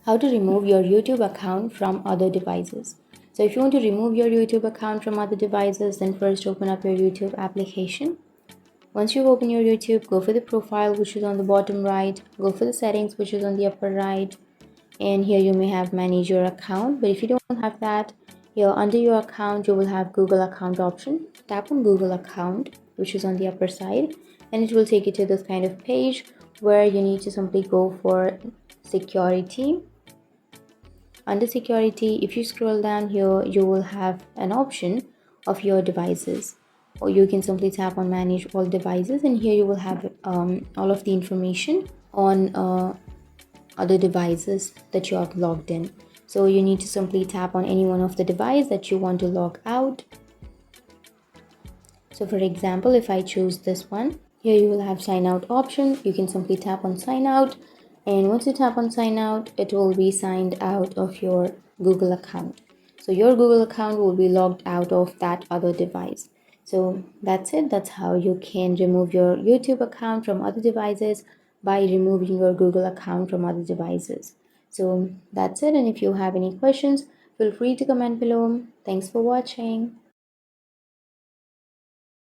How to remove your YouTube account from other devices. So if you want to remove your YouTube account from other devices, then first open up your YouTube application. Once you open your YouTube, go for the profile, which is on the bottom right, go for the settings, which is on the upper right, and here you may have manage your account. But if you don't have that, here under your account you will have Google account option. Tap on Google account, which is on the upper side, and it will take you to this kind of page where you need to simply go for security. Under security, if you scroll down here, you will have an option of your devices, or you can simply tap on manage all devices, and here you will have all of the information on other devices that you have logged in. So you need to simply tap on any one of the device that you want to log out. So for example, if I choose this one, here you will have sign out option. You can simply tap on sign out, and once you tap on sign out, it will be signed out of your Google account. So your Google account will be logged out of that other device. So that's it. That's how you can remove your YouTube account from other devices by removing your Google account from other devices. So that's it. And if you have any questions, feel free to comment below. Thanks for watching.